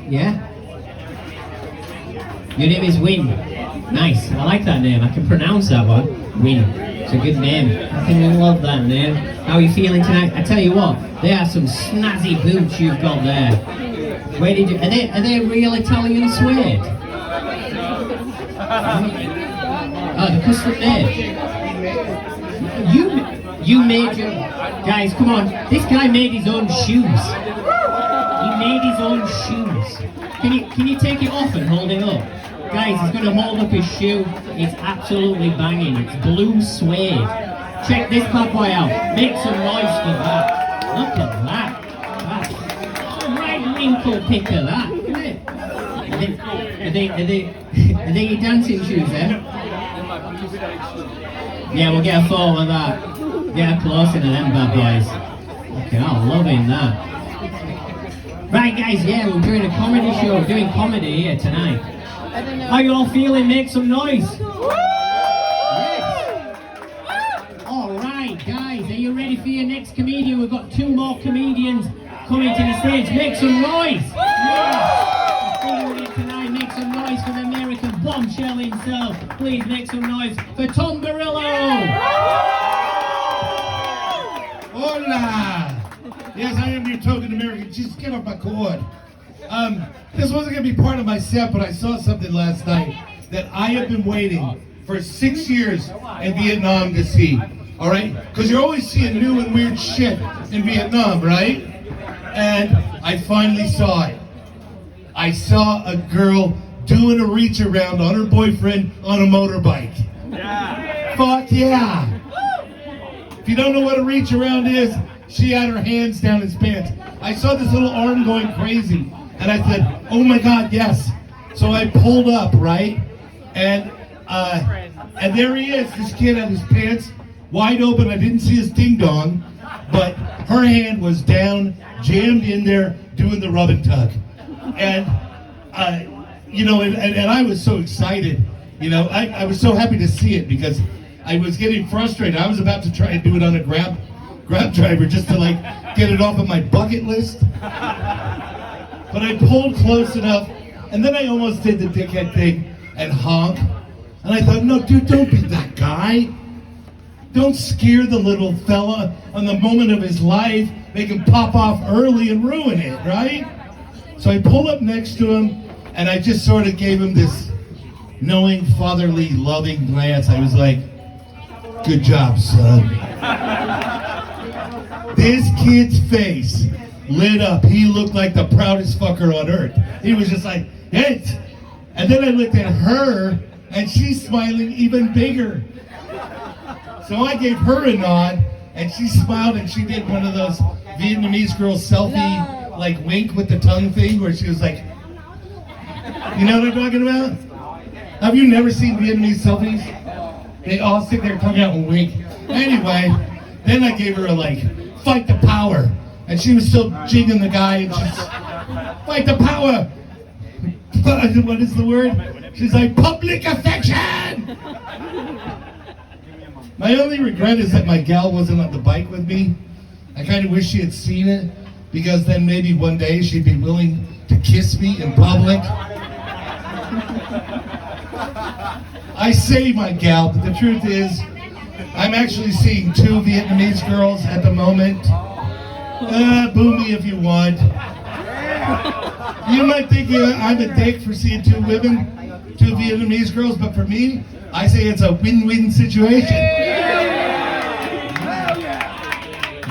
Yeah? Your name is Win. Nice. I like that name. I can pronounce that one. Win. It's a good name. I think I love that name. How are you feeling tonight? I tell you what, they are some snazzy boots you've got there. Where did you? Are they real Italian suede? Oh, the custom made. You made your guys. Come on, this guy made his own shoes. He made his own shoes. Can you take it off and hold it up? Guys, he's going to hold up his shoe. It's absolutely banging. It's blue suede. Check this bad boy out. Make some noise for that. Look at that. That's a right wrinkle picker, that, isn't it? Are they your dancing shoes, then? Yeah, we'll get a photo of that. Get closer to them bad boys. Okay, I'm loving that. Right, guys, yeah, we're doing a comedy show. We're doing comedy here tonight. How you all feeling? Make some noise. Yes. All right, guys, are you ready for your next comedian? We've got 2 more comedians coming to the stage. Make some noise. Yeah. Tonight, make some noise for the American bombshell himself. Please make some noise for Tom Barillo. Hola. Yes, I am your token American. Just get off my cord. This wasn't going to be part of my set, but I saw something last night that I have been waiting for 6 years in Vietnam to see. All right? Because you're always seeing new and weird shit in Vietnam, right? And I finally saw it. I saw a girl doing a reach around on her boyfriend on a motorbike. Yeah. Fuck yeah. If you don't know what a reach around is, she had her hands down his pants. I saw this little arm going crazy. And I said, oh my God, yes. So I pulled up, right? And there he is. This kid had his pants wide open. I didn't see his ding dong, but her hand was down, jammed in there, doing the rub and tug. And, you know, and I was so excited. You know, I was so happy to see it because I was getting frustrated. I was about to try and do it on a grab driver just to like get it off of my bucket list. But I pulled close enough, and then I almost did the dickhead thing and honk. And I thought, no, dude, don't be that guy. Don't scare the little fella on the moment of his life, make him pop off early and ruin it, right? So I pulled up next to him, and I just sort of gave him this knowing, fatherly, loving glance. I was like, good job, son. This kid's face lit up. He looked like the proudest fucker on earth. He was just like, hey. And then I looked at her, and she's smiling even bigger. So I gave her a nod, and she smiled, and she did one of those Vietnamese girl selfie, like wink with the tongue thing, where she was like, you know what I'm talking about? Have you never seen Vietnamese selfies? They all stick their tongue out and wink. Anyway, then I gave her a like, fight the power. And she was still jigging the guy, and she's, fight the power. What is the word? She's like, public affection. My only regret is that my gal wasn't on the bike with me. I kind of wish she had seen it, because then maybe one day she'd be willing to kiss me in public. I say my gal, but the truth is, I'm actually seeing 2 Vietnamese girls at the moment. Boo me if you want. You might think I'm a dick for seeing 2 women, 2 Vietnamese girls, but for me, I say it's a win-win situation.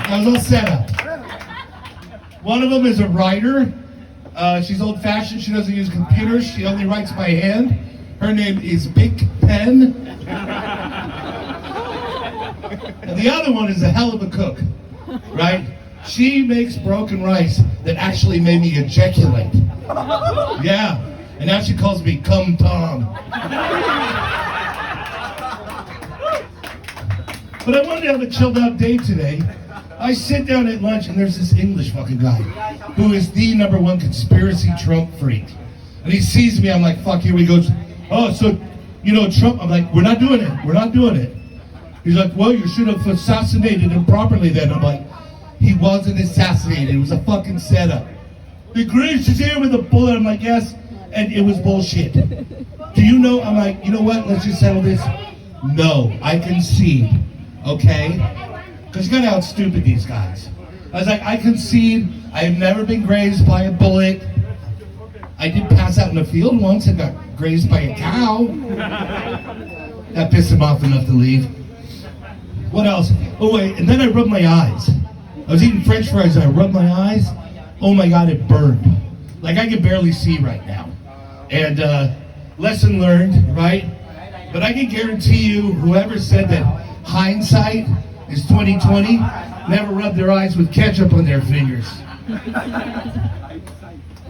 That was all set up. One of them is a writer. She's old-fashioned. She doesn't use computers. She only writes by hand. Her name is Big Pen. And the other one is a hell of a cook, right? She makes broken rice that actually made me ejaculate. Yeah, and now she calls me Cum Tom. But I wanted to have a chilled out day today. I sit down at lunch and there's this English fucking guy who is the #1 conspiracy Trump freak. And he sees me, I'm like, fuck, here he goes. Oh, so, you know, Trump, I'm like, we're not doing it. We're not doing it. He's like, well, you should have assassinated him properly then. I'm like, he wasn't assassinated. It was a fucking setup. the Grinch is here with a bullet. I'm like, yes, and it was bullshit. Do you know? I'm like, you know what? Let's just settle this. No, I concede, okay? Because you gotta out stupid these guys. I was like, I concede. I have never been grazed by a bullet. I did pass out in the field once and got grazed by a cow. That pissed him off enough to leave. What else? Oh wait, and then I rubbed my eyes. I was eating French fries and I rubbed my eyes. Oh my God, it burned. Like I can barely see right now. And lesson learned, right? But I can guarantee you, whoever said that hindsight is 20/20, never rubbed their eyes with ketchup on their fingers.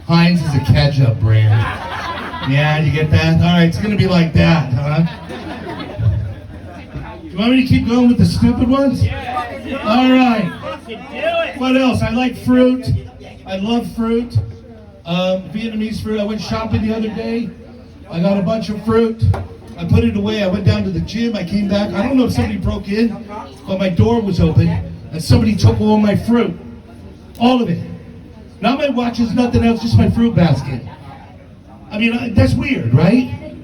Heinz is a ketchup brand. Yeah, you get that? All right, it's gonna be like that, huh? You want me to keep going with the stupid ones? All right. What else? I like fruit. I love fruit. Vietnamese fruit. I went shopping the other day. I got a bunch of fruit. I put it away. I went down to the gym. I came back. I don't know if somebody broke in, but my door was open and somebody took all my fruit. All of it. Not my watches, nothing else, just my fruit basket. I mean, that's weird, right?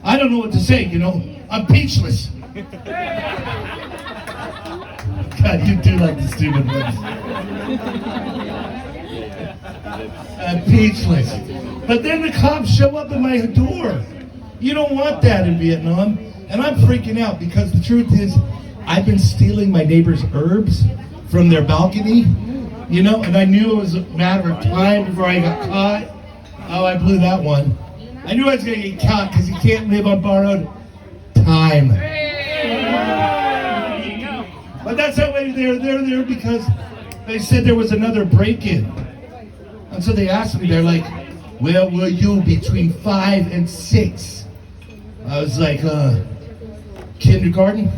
I don't know what to say, you know. I'm peachless. God, you do like the stupid ones. I'm peachless. But then the cops show up at my door. You don't want that in Vietnam. And I'm freaking out because the truth is, I've been stealing my neighbor's herbs from their balcony, you know, and I knew it was a matter of time before I got caught. Oh, I blew that one. I knew I was going to get caught because you can't live on borrowed time. But that's how they're there because they said there was another break-in. And so they asked me, they're like, where were you between 5 and 6? I was like, kindergarten?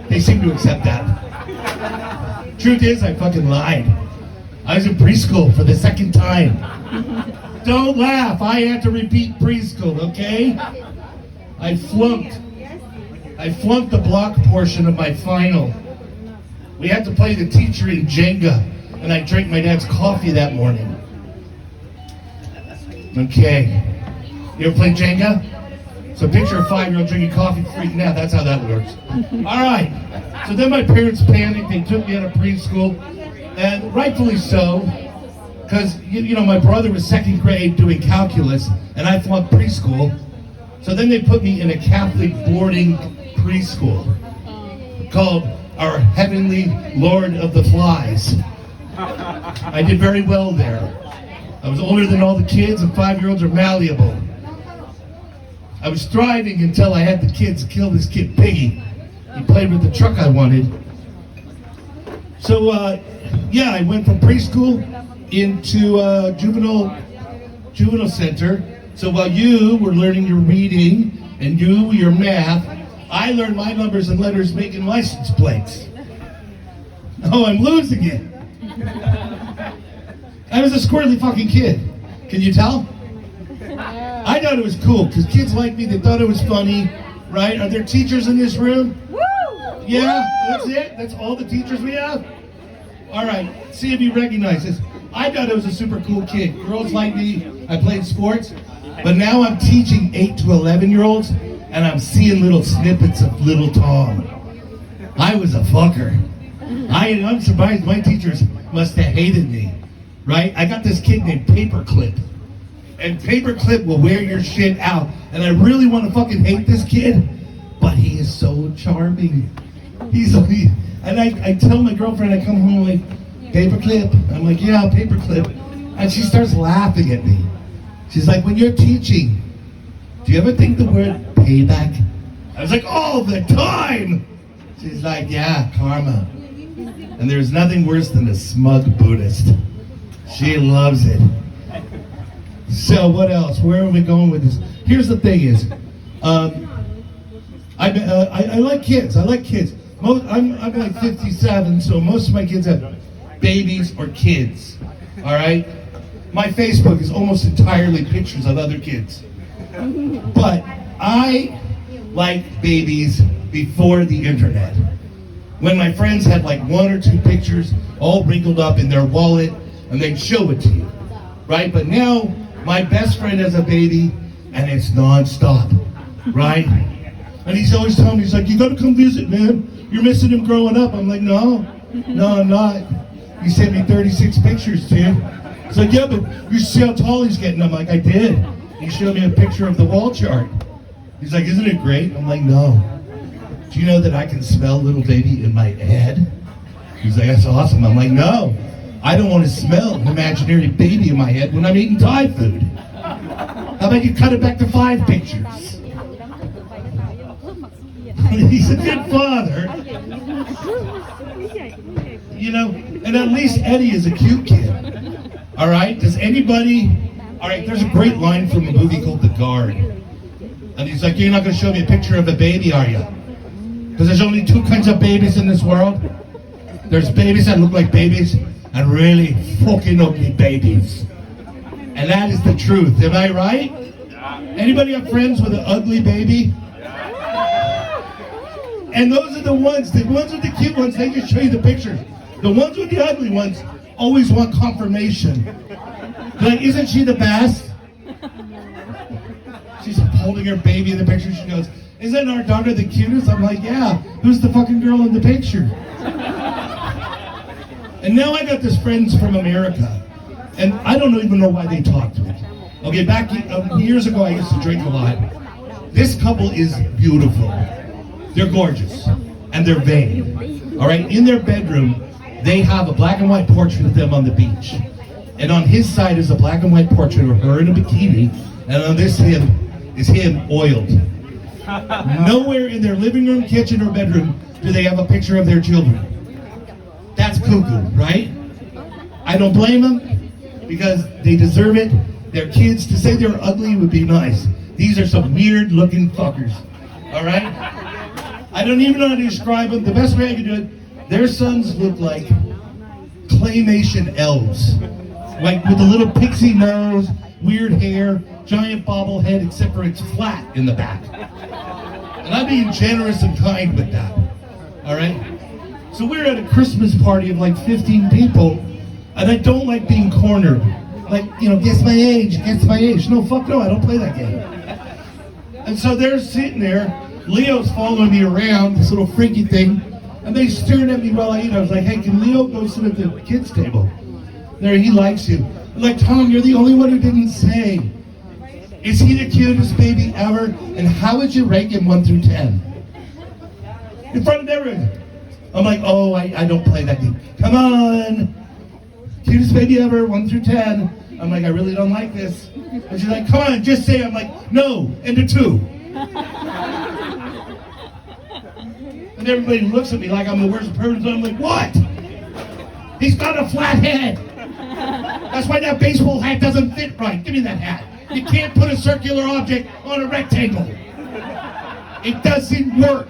They seem to accept that. Truth is, I fucking lied. I was in preschool for the second time. Don't laugh, I had to repeat preschool, okay? I flunked the block portion of my final. We had to play the teacher in Jenga, and I drank my dad's coffee that morning. Okay. You ever played Jenga? So picture a 5-year-old drinking coffee, freaking out. That's how that works. All right. So then my parents panicked. They took me out of preschool, and rightfully so, because you know my brother was 2nd grade doing calculus, and I flunked preschool. So then they put me in a Catholic boarding preschool called Our Heavenly Lord of the Flies. I did very well there. I was older than all the kids, and 5-year-olds are malleable. I was thriving until I had the kids kill this kid Piggy. He played with the truck I wanted. So, yeah, I went from preschool into juvenile center. So while you were learning your reading and your math, I learned my numbers and letters making license plates. Oh, I'm losing it. I was a squirrely fucking kid. Can you tell? I thought it was cool because kids like me, they thought it was funny, right? Are there teachers in this room? Woo! Yeah, that's it? That's all the teachers we have? All right, see if you recognize this. I thought I was a super cool kid. Girls like me, I played sports, but now I'm teaching 8 to 11-year-olds and I'm seeing little snippets of little Tom. I was a fucker. I'm surprised my teachers must have hated me, right? I got this kid named Paperclip. And Paperclip will wear your shit out. And I really want to fucking hate this kid, but he is so charming. And I tell my girlfriend, I come home like, Paperclip? I'm like, yeah, Paperclip. And she starts laughing at me. She's like, when you're teaching, do you ever think the word payback? I was like, all the time! She's like, yeah, karma. And there's nothing worse than a smug Buddhist. She loves it. So what else? Where are we going with this? Here's the thing is, I like kids. I like kids. I'm like 57, so most of my kids have babies or kids. All right? My Facebook is almost entirely pictures of other kids. But I like babies before the internet. When my friends had like 1 or 2 pictures all wrinkled up in their wallet and they'd show it to you, right? But now, my best friend has a baby, and it's nonstop, right? And he's always telling me, he's like, you gotta come visit, man. You're missing him growing up. I'm like, no, I'm not. He sent me 36 pictures, dude. He's like, yeah, but you see how tall he's getting. I'm like, I did. He showed me a picture of the wall chart. He's like, isn't it great? I'm like, no. Do you know that I can smell little baby in my head? He's like, that's awesome. I'm like, no. I don't want to smell an imaginary baby in my head when I'm eating Thai food. How about you cut it back to 5 pictures? He's a good father. You know, and at least Eddie is a cute kid. All right? Does anybody... All right, there's a great line from a movie called The Guard. And he's like, you're not going to show me a picture of a baby, are you? Because there's only 2 kinds of babies in this world. There's babies that look like babies and really fucking ugly babies. And that is the truth. Am I right? Anybody have friends with an ugly baby? And those are the ones with the cute ones, they just show you the pictures. The ones with the ugly ones always want confirmation. They're like, isn't she the best? She's holding her baby in the picture. She goes, isn't our daughter the cutest? I'm like, yeah. Who's the fucking girl in the picture? And now I got this friends from America. And I don't even know why they talk to me. Okay, back years ago, I used to drink a lot. This couple is beautiful. They're gorgeous. And they're vain. All right, in their bedroom, they have a black and white portrait of them on the beach. And on his side is a black and white portrait of her in a bikini. And on this is him oiled. Nowhere in their living room, kitchen, or bedroom do they have a picture of their children. That's cuckoo, right? I don't blame them because they deserve it. Their kids, to say they're ugly would be nice. These are some weird looking fuckers, all right? I don't even know how to describe them. The best way I can do it, their sons look like claymation elves. Like with a little pixie nose, weird hair, giant bobblehead, except for it's flat in the back. And I'm being generous and kind with that, all right? So we're at a Christmas party of like 15 people, and I don't like being cornered. Like, you know, guess my age. No, fuck no, I don't play that game. And so they're sitting there, Leo's following me around, this little freaky thing, and they stared at me while I eat. I was like, hey, can Leo go sit at the kids' table? There, he likes you. I'm like, Tom, you're the only one who didn't say. Is he the cutest baby ever? And how would you rank him 1 through 10? In front of everyone. I'm like, oh, I don't play that game. Come on. Cutest baby ever, 1 through 10. I'm like, I really don't like this. And she's like, come on, just say it. I'm like, no, and a 2. And everybody looks at me like I'm the worst person. I'm like, what? He's got a flat head. That's why that baseball hat doesn't fit right. Give me that hat. You can't put a circular object on a rectangle. It doesn't work.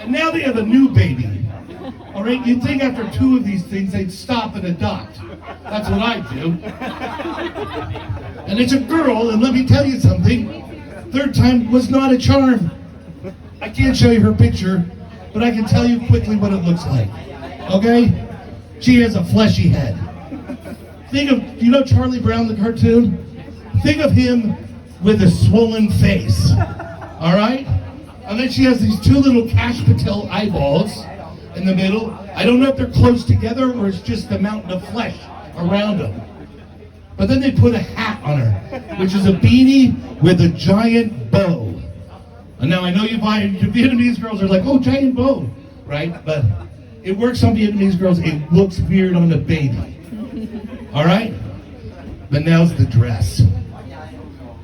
And now they have a new baby. All right, you'd think after 2 of these things they'd stop and adopt. That's what I do. And it's a girl, and let me tell you something. 3rd time was not a charm. I can't show you her picture, but I can tell you quickly what it looks like. Okay? She has a fleshy head. Think of, you know Charlie Brown, the cartoon? Think of him with a swollen face. All right? And then she has these 2 little Cash Patel eyeballs in the middle. I don't know if they're close together or it's just a mountain of flesh around them. But then they put a hat on her, which is a beanie with a giant bow. And now I know you Vietnamese girls are like, oh, giant bow, right? But it works on Vietnamese girls. It looks weird on a baby. All right? But now's the dress.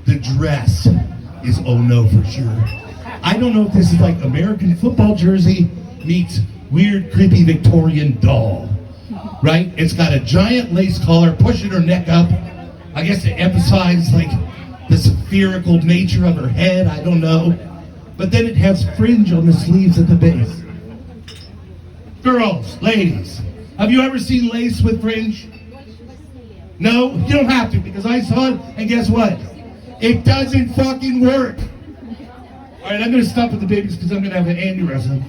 The dress is oh no for sure. I don't know if this is like American football jersey meets weird, creepy Victorian doll, right? It's got a giant lace collar pushing her neck up. I guess to emphasize like the spherical nature of her head, I don't know. But then it has fringe on the sleeves at the base. Girls, ladies, have you ever seen lace with fringe? No, you don't have to because I saw it and guess what? It doesn't fucking work. All right, I'm going to stop with the babies because I'm going to have an aneurysm.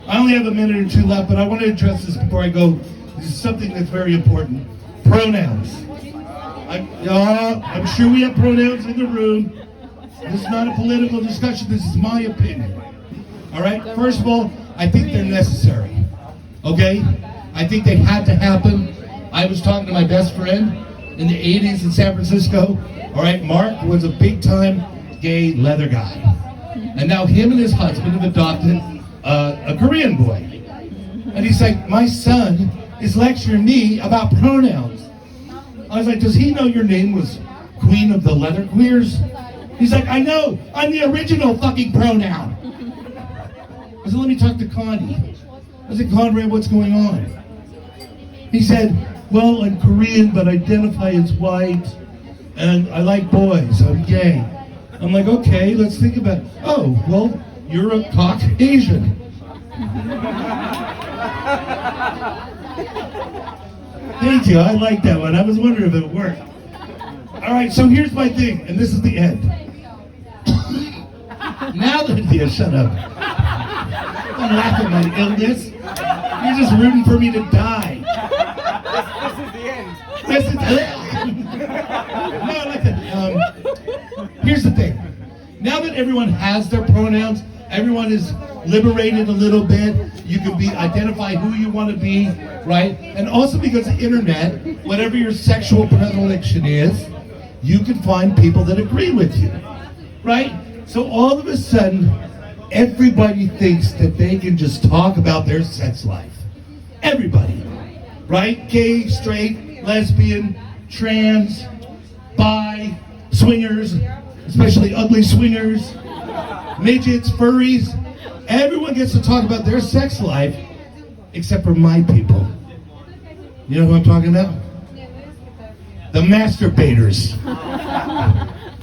I only have a minute or two left, but I want to address this before I go. This is something that's very important. Pronouns. I'm sure we have pronouns in the room. This is not a political discussion. This is my opinion. All right? First of all, I think they're necessary. Okay? I think they had to happen. I was talking to my best friend in the 80s in San Francisco. All right? Mark was a big-time gay leather guy. And now him and his husband have adopted a Korean boy. And he's like, my son is lecturing me about pronouns. I was like, does he know your name was Queen of the Leather Queers? He's like, I know, I'm the original fucking pronoun. I said, let me talk to Connie. I said, Conrad, what's going on? He said, well, I'm Korean, but identify as white, and I like boys, I'm gay. I'm like, okay, let's think about it. Oh, well, you're a Caucasian. Thank you, I like that one. I was wondering if it worked. All right, so here's my thing, and this is the end. Now that, yeah, shut up. Don't laugh at my illness. You're just rooting for me to die. This is the end. This is the end. No, I like that. Here's the thing. Now that everyone has their pronouns, everyone is liberated a little bit. You can identify who you want to be, right? And also because of the internet, whatever your sexual predilection is, you can find people that agree with you, right? So all of a sudden, everybody thinks that they can just talk about their sex life. Everybody, right? Gay, straight, lesbian, trans, bi, swingers, especially ugly swingers, midgets, furries. Everyone gets to talk about their sex life, except for my people. You know who I'm talking about? The masturbators.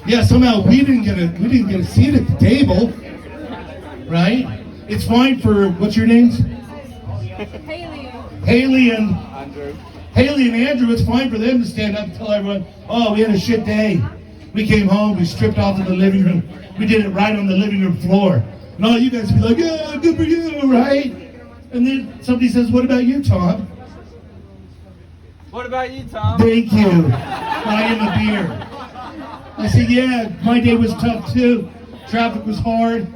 Yeah, somehow we didn't get a seat at the table, right? It's fine for, what's your names? Haley and Andrew. It's fine for them to stand up and tell everyone, oh, we had a shit day. We came home, we stripped off in the living room. We did it right on the living room floor. And all you guys be like, yeah, good for you, right? And then somebody says, what about you, Tom? What about you, Tom? Thank you. I am a beer. I said, yeah, my day was tough too. Traffic was hard.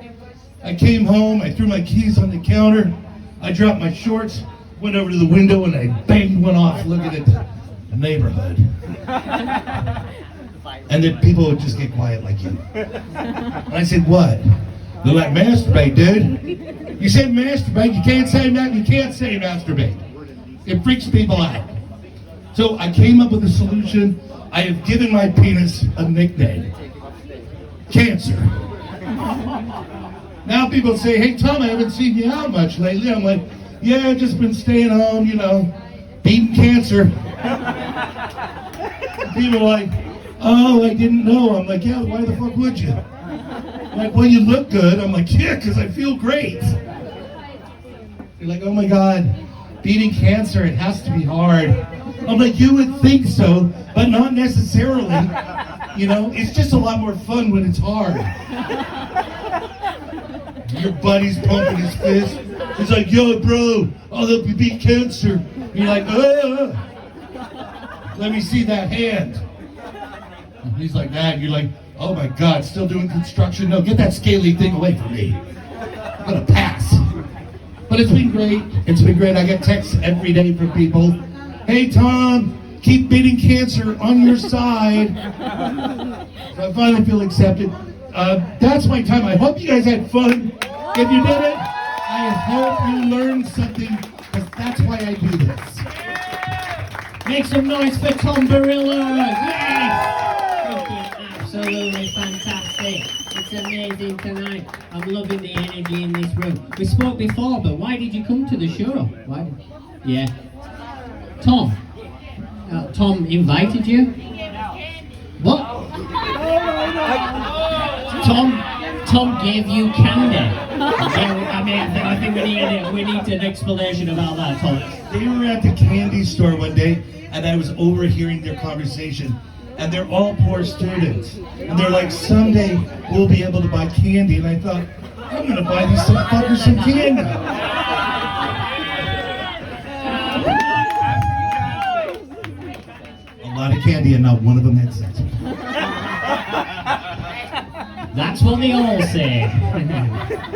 I came home, I threw my keys on the counter. I dropped my shorts, went over to the window, and I banged one off looking at the neighborhood. And then people would just get quiet like you. And I said, what? They're like, masturbate, dude. You said masturbate, you can't say that, you can't say masturbate. It freaks people out. So I came up with a solution. I have given my penis a nickname. Cancer. Now people say, hey Tom, I haven't seen you out much lately. I'm like, yeah, I've just been staying home, you know, beating cancer. People are like, oh, I didn't know. I'm like, yeah, why the fuck would you? Like, well, you look good. I'm like, yeah, because I feel great. You're like, oh my God, beating cancer, it has to be hard. I'm like, you would think so, but not necessarily. You know, it's just a lot more fun when it's hard. Your buddy's pumping his fist. He's like, yo, bro, I'll help you beat cancer. And you're like, let me see that hand. And he's like that, and you're like, oh my God, still doing construction? No, get that scaly thing away from me. I'm gonna pass. But it's been great. It's been great. I get texts every day from people. Hey Tom, keep beating cancer on your side. So I finally feel accepted. That's my time. I hope you guys had fun. If you did it, I hope you learned something, because that's why I do this. Make some noise for Tom Barilla. Yes! Absolutely fantastic. It's amazing tonight. I'm loving the energy in this room. We spoke before, but why did you come to the show? Why? Yeah. Tom. Tom invited you? What? Tom gave you candy. I mean, I think we need an explanation about that, Tom. They were at the candy store one day, and I was overhearing their conversation. And they're all poor students. And they're like, someday we'll be able to buy candy. And I thought, I'm gonna buy these some fuckers some candy. A lot of candy and not one of them had sex. That's what they all say.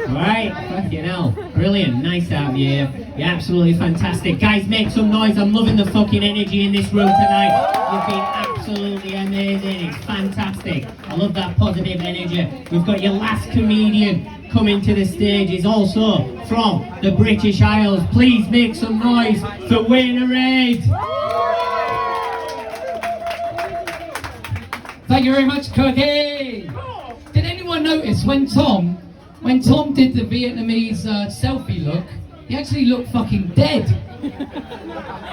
Right, fucking hell. Brilliant, nice to have you here. You're absolutely fantastic. Guys, make some noise. I'm loving the fucking energy in this room tonight. You've been absolutely amazing. It's fantastic. I love that positive energy. We've got your last comedian coming to the stage. Is also from the British Isles. Please make some noise for Wayne Reid. Thank you very much, Cookie. Did anyone notice when Tom did the Vietnamese selfie look, he actually looked fucking dead.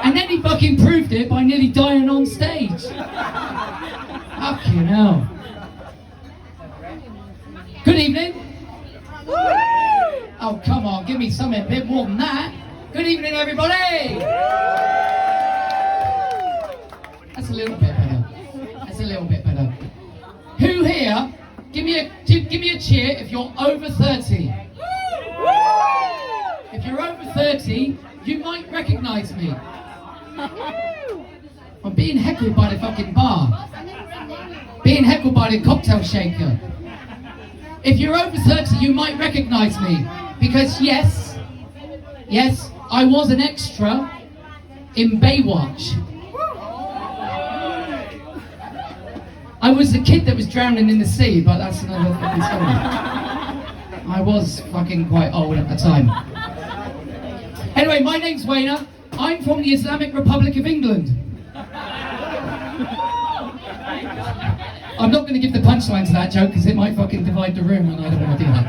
And then he fucking proved it by nearly dying on stage. Fucking hell. Good evening. Oh, come on, give me something a bit more than that. Good evening, everybody. That's a little bit better. That's a little bit better. Who here? Give me a cheer if you're over 30. If you're over 30, you might recognise me. I'm being heckled by the fucking bar. Being heckled by the cocktail shaker. If you're over 30, you might recognise me. Because yes, I was an extra in Baywatch. I was the kid that was drowning in the sea, but that's another fucking story. I was fucking quite old at the time. Anyway, my name's Wayne. I'm from the Islamic Republic of England. I'm not going to give the punchline to that joke because it might fucking divide the room, and I don't want to do that.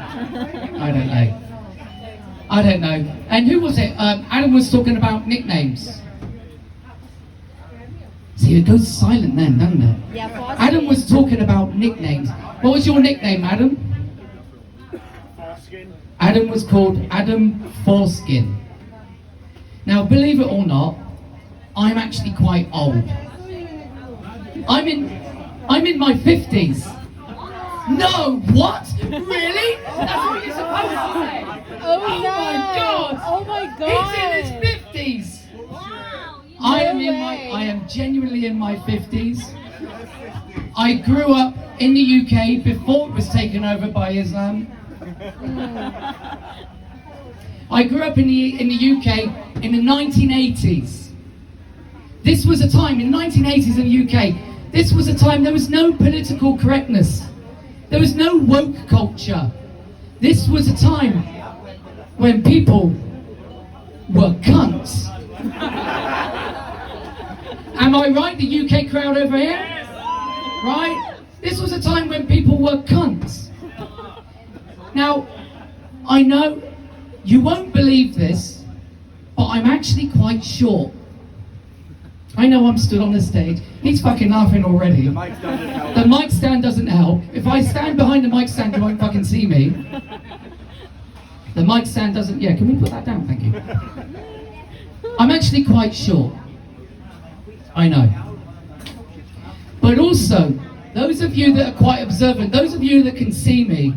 I don't know. And who was it? Adam was talking about nicknames. See, it goes silent then, doesn't it? Yeah, Adam was talking about nicknames. What was your nickname, Adam? Foreskin. Adam was called Adam Foreskin. Now, believe it or not, I'm actually quite old. I'm in my 50s. No, what? Really? That's what you're supposed to say. Oh, my no. God! Oh my God! He's in his 50s. I am genuinely in my 50s. I grew up in the UK before it was taken over by Islam. I grew up in the UK in the 1980s. This was a time, in the 1980s in the UK, this was a time there was no political correctness. There was no woke culture. This was a time when people were cunts. Am I right, the UK crowd over here? Right? This was a time when people were cunts. Now, I know you won't believe this, but I'm actually quite short. I know I'm stood on the stage. He's fucking laughing already. The mic stand doesn't help. The mic stand doesn't help. If I stand behind the mic stand, you won't fucking see me. The mic stand doesn't... Yeah, can we put that down? Thank you. I'm actually quite short. I know. But also, those of you that are quite observant, those of you that can see me,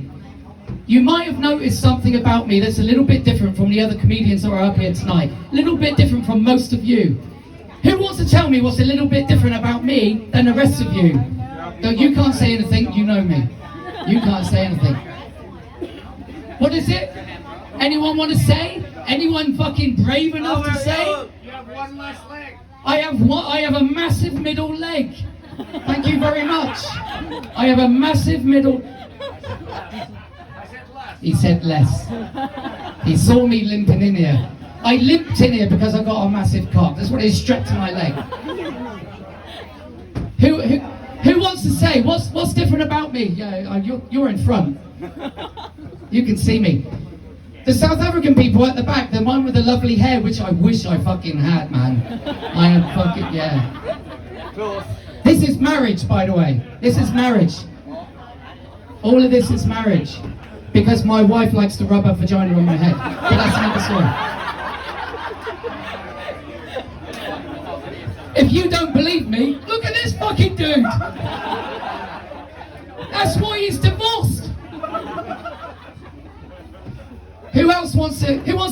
you might have noticed something about me that's a little bit different from the other comedians that are up here tonight. A little bit different from most of you. Who wants to tell me what's a little bit different about me than the rest of you? No, you can't say anything, you know me. You can't say anything. What is it? Anyone want to say? Anyone fucking brave enough to say? You have one less leg. I have a massive middle leg. Thank you very much. I have a massive middle... He said less. He saw me limping in here. I limped in here because I got a massive cock. That's what is strapped to my leg. Who wants to say what's different about me? Yeah, you're in front. You can see me. The South African people at the back, the one with the lovely hair, which I wish I fucking had, man. I am fucking, yeah. This is marriage, by the way. This is marriage. All of this is marriage. Because my wife likes to rub her vagina on my head. But that's another story. If you don't believe me, look at this fucking dude. That's why he's divorced. Who wants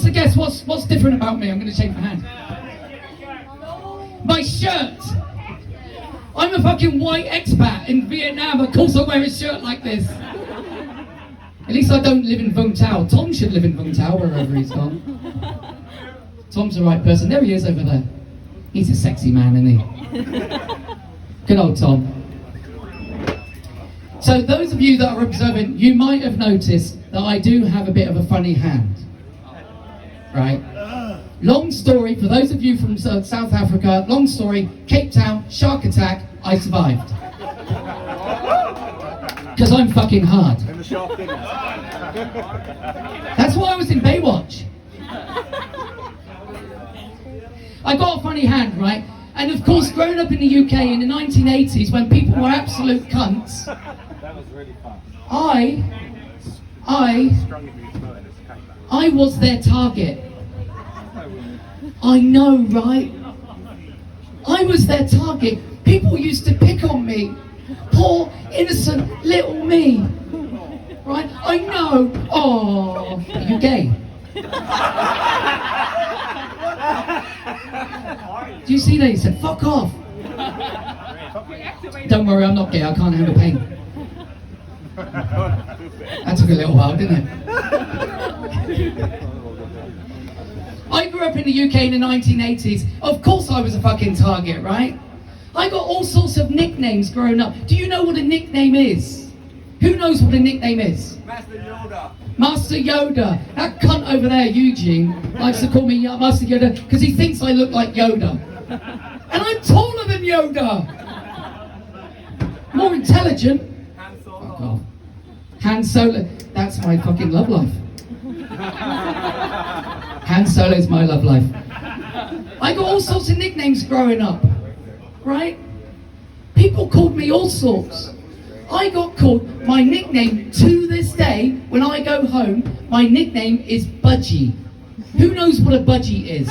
to guess what's different about me? I'm going to shake my hand. My shirt. I'm a fucking white expat in Vietnam. Of course I wear a shirt like this. At least I don't live in Vung Tau. Tom should live in Vung Tau, wherever he's gone. Tom's the right person. There he is over there. He's a sexy man, isn't he? Good old Tom. So those of you that are observant, you might have noticed that I do have a bit of a funny hand. Right? Long story, for those of you from South Africa, long story, Cape Town, shark attack, I survived. Because I'm fucking hard. That's why I was in Baywatch. I got a funny hand, right? And of course, growing up in the UK in the 1980s, when people were absolute cunts, That was really fun. I was their target. I know, right? I was their target. People used to pick on me. Poor, innocent, little me. Right? I know. Oh, are you gay? Do you see that? He said, fuck off. Don't worry, I'm not gay. I can't handle pain. That took a little while, didn't it? I grew up in the UK in the 1980s. Of course I was a fucking target, right? I got all sorts of nicknames growing up. Do you know what a nickname is? Who knows what a nickname is? Master Yoda. Master Yoda. That cunt over there, Eugene, likes to call me Master Yoda because he thinks I look like Yoda. And I'm taller than Yoda. More intelligent. Fuck off. Han Solo. That's my fucking love life. Han Solo's my love life. I got all sorts of nicknames growing up, right? People called me all sorts. I got called, my nickname to this day, when I go home, my nickname is Budgie. Who knows what a budgie is?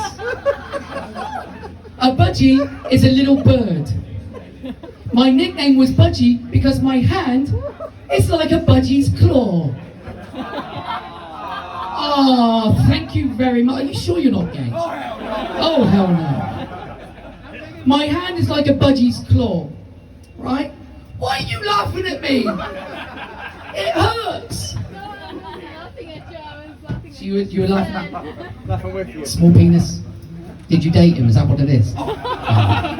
A budgie is a little bird. My nickname was Budgie because my hand is like a budgie's claw. Oh, thank you very much. Are you sure you're not gay? Oh, hell no. My hand is like a budgie's claw, right? Why are you laughing at me? It hurts. So you were laughing at Laughing with you. small penis? Did you date him? Is that what it is?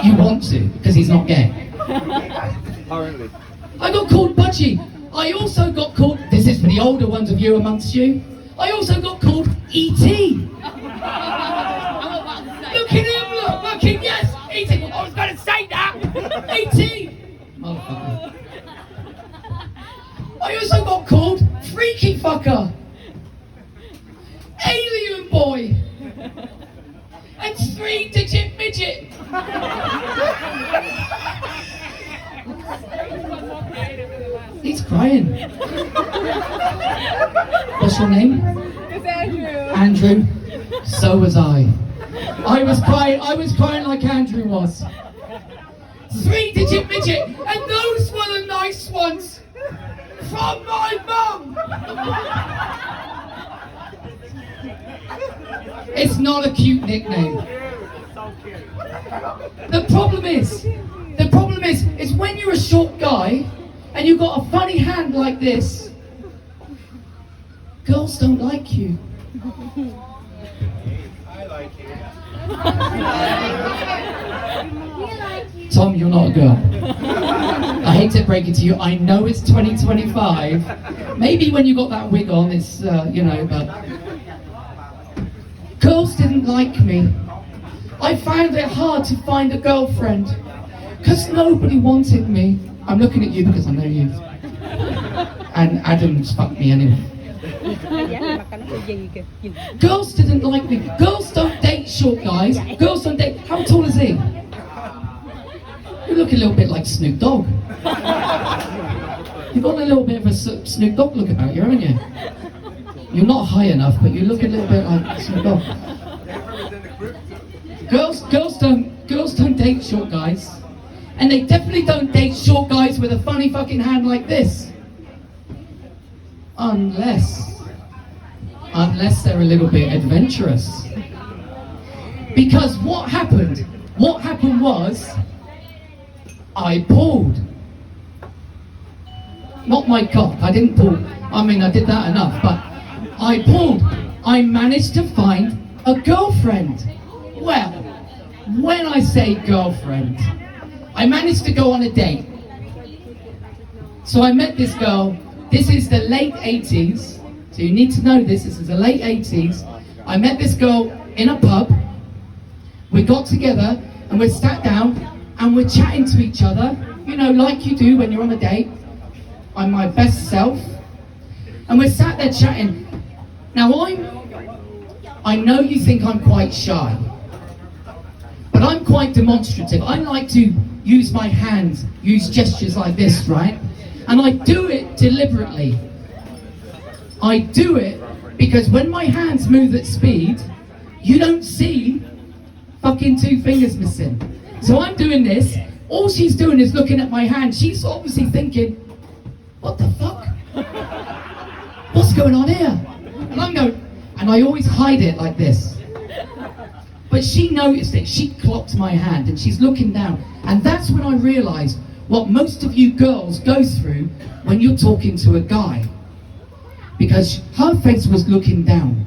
You want to, because he's not gay. Currently. I got called Budgie. I also got called, this is for the older ones of you amongst you, I also got called E.T. Look at him, look at him, yes, E.T. I was going to say that. E.T. Motherfucker. I also got called Freaky Fucker. Alien Boy. And 3-digit midget. He's crying. What's your name? It's Andrew. Andrew. So was I. I was crying like Andrew was. 3-digit midget, and those were the nice ones from my mum. It's not a cute nickname. The problem is when you're a short guy and you've got a funny hand like this, girls don't like you. I like you. Tom, you're not a girl. I hate to break it to you. I know it's 2025. Maybe when you got that wig on, it's, but... Girls didn't like me. I found it hard to find a girlfriend because nobody wanted me. I'm looking at you because I know you. And Adam's fucked me anyway. Girls didn't like me. Girls don't date short guys. Girls don't date... How tall is he? You look a little bit like Snoop Dogg. You've got a little bit of a Snoop Dogg look about you, haven't you? You're not high enough, but you look a little bit like Snoop Dogg. Girls don't date short guys. And they definitely don't date short guys with a funny fucking hand like this. Unless unless they're a little bit adventurous. Because what happened was, I pulled. Not my cock, I didn't pull. I mean, I did that enough, but I pulled. I managed to find a girlfriend. Well, when I say girlfriend, I managed to go on a date. So I met this girl. This is the late 80s. So you need to know this. This is the late 80s. I met this girl in a pub. We got together and we sat down and we're chatting to each other. You know, like you do when you're on a date. I'm my best self. And we're sat there chatting. Now I know you think I'm quite shy. But I'm quite demonstrative. I like to use my hands, use gestures like this, right? And I do it deliberately. I do it because when my hands move at speed, you don't see fucking 2 fingers missing. So I'm doing this. All she's doing is looking at my hand. She's obviously thinking, what the fuck? What's going on here? And I'm going, and I always hide it like this. But she noticed it. She clocked my hand and she's looking down. And that's when I realized what most of you girls go through when you're talking to a guy. Because her face was looking down,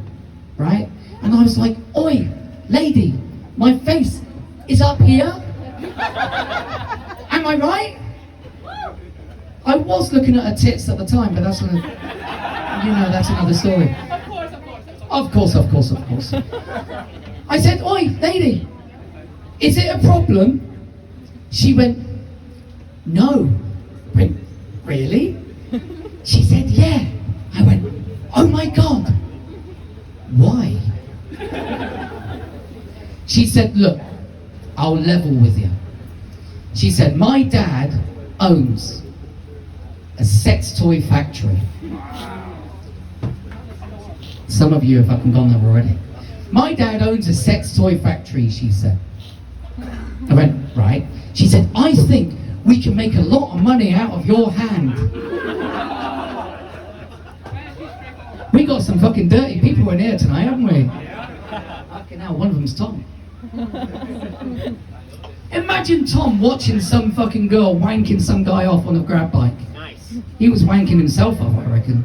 right? And I was like, oi, lady, my face is up here. Am I right? I was looking at her tits at the time, but that's another story. Of course. I said, oi, lady, is it a problem? She went, no. I went, really? She said, yeah. I went, oh my God, why? She said, look, I'll level with you. She said, my dad owns a sex toy factory. Some of you have fucking gone there already. My dad owns a sex toy factory, she said. I went, right. She said, I think we can make a lot of money out of your hand. We got some fucking dirty people in here tonight, haven't we? Fucking hell, one of them's Tom. Imagine Tom watching some fucking girl wanking some guy off on a grab bike. Nice. He was wanking himself off, I reckon.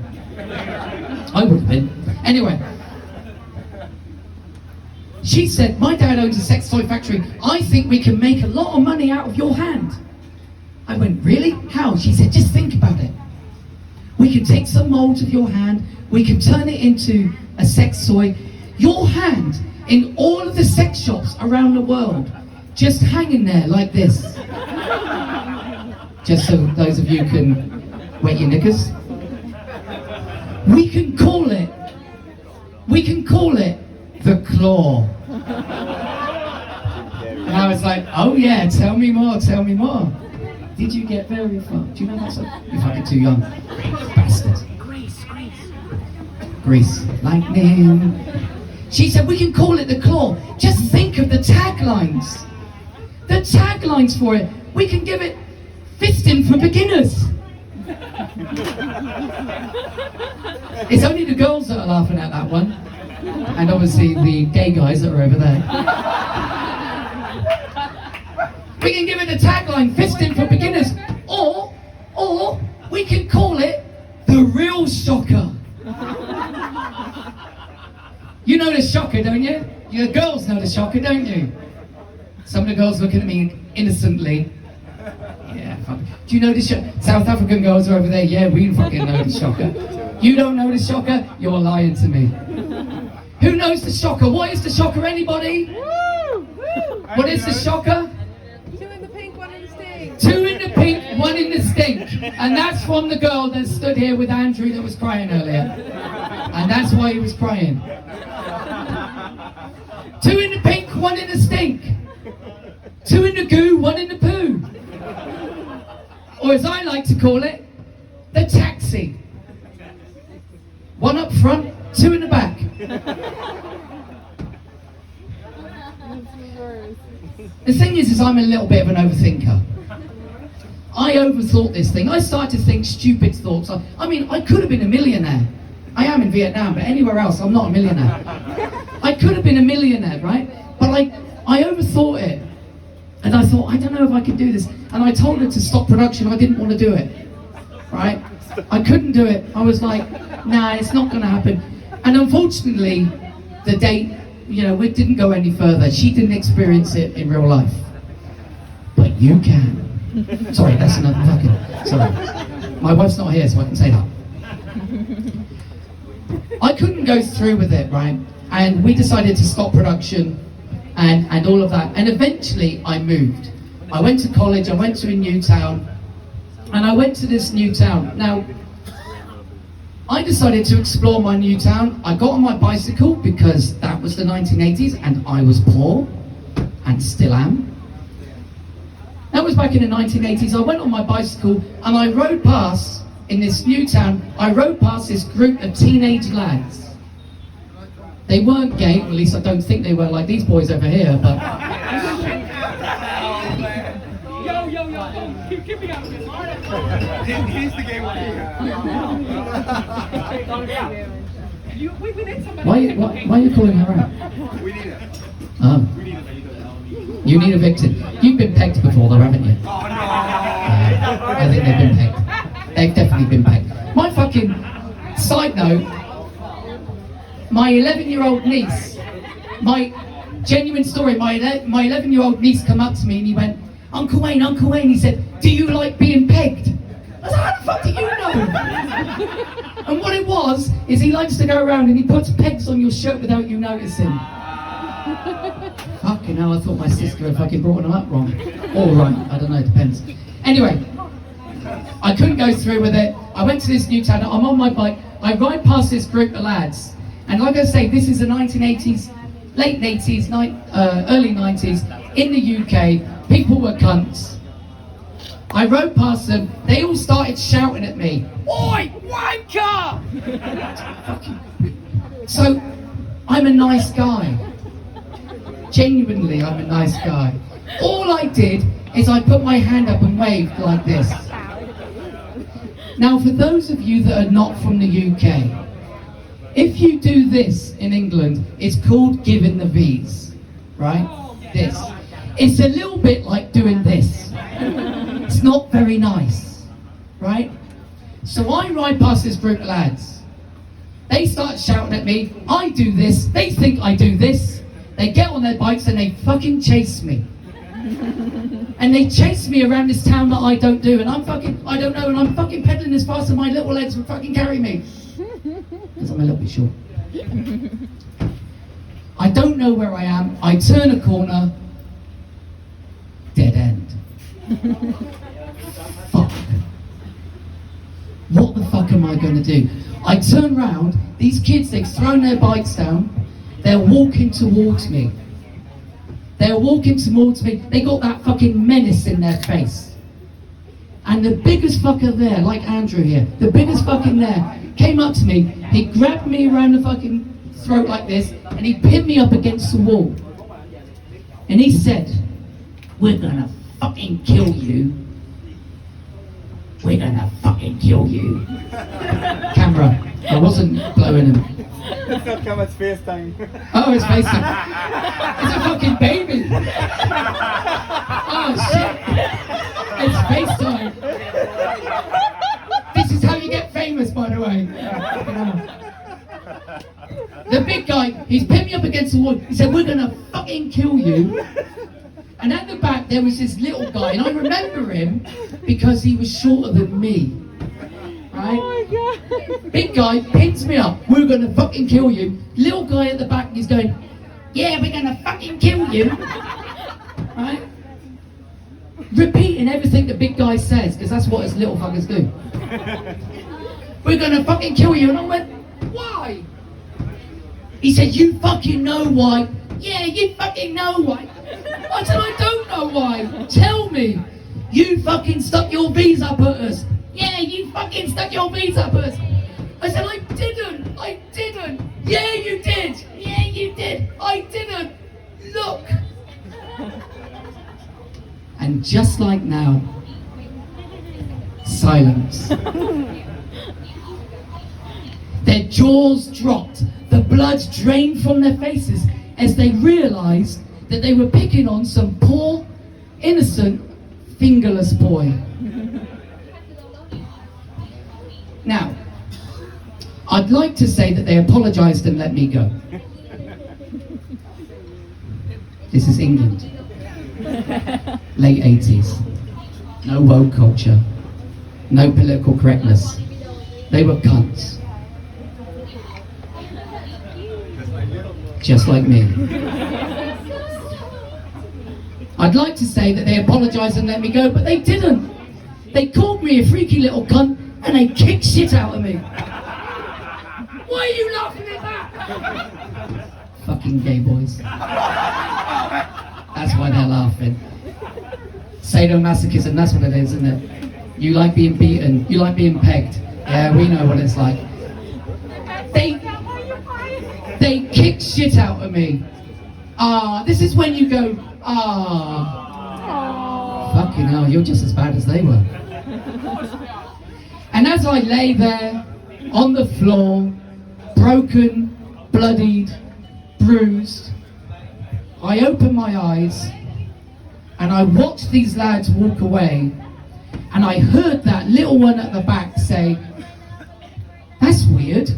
I would have been. Anyway. She said, my dad owns a sex toy factory. I think we can make a lot of money out of your hand. I went, really? How? She said, just think about it. We can take some molds of your hand. We can turn it into a sex toy. Your hand in all of the sex shops around the world, just hanging there like this. Just so those of you can wet your knickers. We can call it the claw. And I was like, oh yeah, tell me more. Did you get very far? Do you know that song? You're fucking too young. Bastard. Grease. Lightning. She said, we can call it the claw. Just think of the taglines. The taglines for it. We can give it fisting for beginners. It's only the girls that are laughing at that one. And obviously the gay guys that are over there. We can give it the tagline, fisting for beginners. Or we can call it the real shocker. You know the shocker, don't you? You girls know the shocker, don't you? Some of the girls looking at me innocently. Yeah, fuck. Do you know the shocker? South African girls are over there. Yeah, we fucking know the shocker. You don't know the shocker? You're lying to me. Who knows the shocker? What is the shocker? Anybody? Woo! What is the shocker? 2 in the pink, 1 in the stink. 2 in the pink, 1 in the stink. And that's from the girl that stood here with Andrew that was crying earlier. And that's why he was crying. 2 in the pink, 1 in the stink. 2 in the goo, 1 in the poo. Or as I like to call it, the taxi. 1 up front, 2 in the back. The thing is I'm a little bit of an overthinker. I overthought this thing. I started to think stupid thoughts. I mean, I could have been a millionaire. I am in Vietnam, but anywhere else, I'm not a millionaire. I could have been a millionaire, right? But I overthought it. And I thought, I don't know if I can do this. And I told her to stop production. I didn't want to do it, right? I couldn't do it. I was like, nah, it's not going to happen. And unfortunately, the date, it didn't go any further. She didn't experience it in real life. But you can. Sorry, that's another fucking, sorry. My wife's not here, so I can say that. I couldn't go through with it, right? And we decided to stop production and all of that. And eventually I moved. I went to college, I went to a new town, and I went to this new town. Now, I decided to explore my new town. I got on my bicycle because that was the 1980s and I was poor and still am. That was back in the 1980s. I went on my bicycle and I rode past, in this new town, I rode past this group of teenage lads. They weren't gay, at least I don't think they were like these boys over here, but... Keep me out of this. He's the gay one. We need somebody. Why are you calling her out? We need it. You need a victim. You've been pegged before though, haven't you? Oh no. I think they've been pegged. They've definitely been pegged. My fucking side note, my 11-year-old niece, my genuine story, my 11-year-old niece come up to me and he went, Uncle Wayne, he said, do you like being pegged? I said, how the fuck do you know? And what it was, is he likes to go around and he puts pegs on your shirt without you noticing. Fucking hell, I thought my sister had fucking brought them up wrong. All right, I don't know, it depends. Anyway, I couldn't go through with it. I went to this new town, I'm on my bike, I ride past this group of lads. And like I say, this is the 1980s, late 80s, early 90s, in the UK. People were cunts. I rode past them, they all started shouting at me, Oi, wanker! So, I'm a nice guy. Genuinely, I'm a nice guy. All I did is I put my hand up and waved like this. Now, for those of you that are not from the UK, if you do this in England, it's called giving the V's, right? This. It's a little bit like doing this. It's not very nice, right? So I ride past this group of lads. They start shouting at me, I do this, they think I do this. They get on their bikes and they fucking chase me. And they chase me around this town that I don't do, and I don't know, and I'm fucking pedaling as fast as my little legs will fucking carry me. Because I'm a little bit short. I don't know where I am, I turn a corner, dead end. Fuck. What the fuck am I going to do? I turn round, these kids, they've thrown their bikes down, they're walking towards me. They're walking towards me, they got that fucking menace in their face. And the biggest fucker there, like Andrew here, the biggest fucking there, came up to me, he grabbed me around the fucking throat like this, and he pinned me up against the wall. And he said, we're gonna fucking kill you. We're gonna fucking kill you. Camera, I wasn't blowing him. It's not come, it's FaceTime. Oh, it's FaceTime. It's a fucking baby. Oh shit. It's FaceTime. This is how you get famous, by the way. The big guy, he's pinned me up against the wall. He said, we're gonna fucking kill you. And at the back there was this little guy, and I remember him because he was shorter than me. Right? Oh my god. Big guy pins me up, we're gonna fucking kill you. Little guy at the back, he's going, yeah, we're gonna fucking kill you. Right? Repeating everything the big guy says, because that's what his little fuckers do. We're gonna fucking kill you. And I went, why? He said, you fucking know why. Yeah, you fucking know why. I said, I don't know why. Tell me. You fucking stuck your V's up at us. Yeah, you fucking stuck your V's up at us. I said, I didn't. Yeah, you did. Yeah, you did. I didn't. Look. And just like now, Their jaws dropped, the blood drained from their faces as they realised that they were picking on some poor, innocent, fingerless boy. Now, I'd like to say that they apologised and let me go. This is England. Late 80s. No woke culture. No political correctness. They were cunts. Just like me. I'd like to say that they apologised and let me go, but they didn't. They called me a freaky little cunt and they kicked shit out of me. Why are you laughing at that? Fucking gay boys. That's why they're laughing. Sadomasochism, that's what it is, isn't it? You like being beaten, you like being pegged. Yeah, we know what it's like. They kicked shit out of me. This is when you go, fucking hell, you're just as bad as they were. And as I lay there, on the floor, broken, bloodied, bruised, I opened my eyes, and I watched these lads walk away, and I heard that little one at the back say, "That's weird.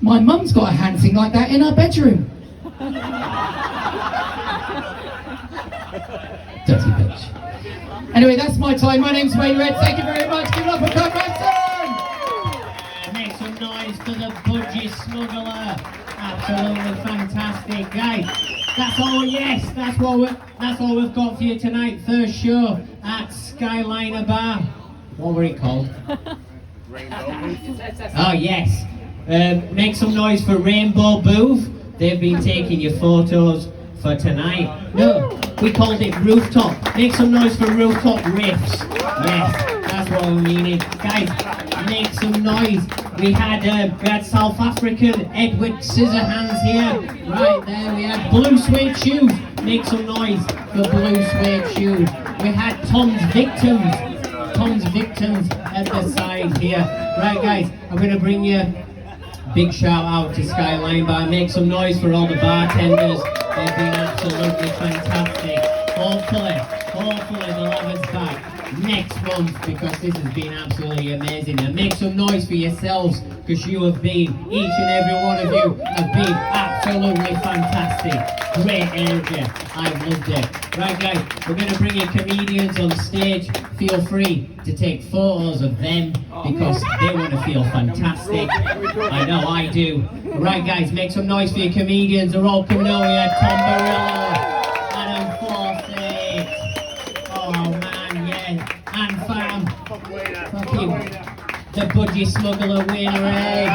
My mum's got a hand thing like that in her bedroom." Dirty bitch. Anyway, that's my time. My name's Wayne Red. Thank you very much. Give it up for Kurt Ransom. Make some noise for the budgie smuggler. Absolutely fantastic, guys. That's all. Yes, that's all we've got for you tonight. First show at Skyliner Bar. What were it called? Oh yes. Make some noise for Rainbow Booth. They've been taking your photos for tonight. No, we called it Rooftop. Make some noise for Rooftop Riffs. Yes, that's what we needed. Guys, make some noise. We had South African Edward Scissorhands here. Right there, we had Blue Suede Shoes. Make some noise for Blue Suede Shoes. We had Tom's Victims at the side here. Right guys, I'm going to bring you big shout out to Skyline Bar. Make some noise for all the bartenders. They've been absolutely fantastic. Hopefully they'll have us back next month because this has been absolutely amazing. And make some noise for yourselves because you have been, each and every one of you have been absolutely fantastic. Great energy. I've loved it. Right guys, we're going to bring you comedians on stage. Feel free to take photos of them because they want to feel fantastic. I know I do. Right guys, make some noise for your comedians. They're all coming over here. Tom Barillo, Adam Fawcett. Oh man, yeah. And fam. Fucking the budgie smuggler winner, eh?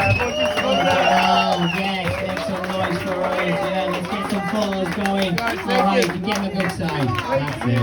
Oh yes, make some noise for us. Yeah, let's get some photos going. Alright, give them a good side. That's it.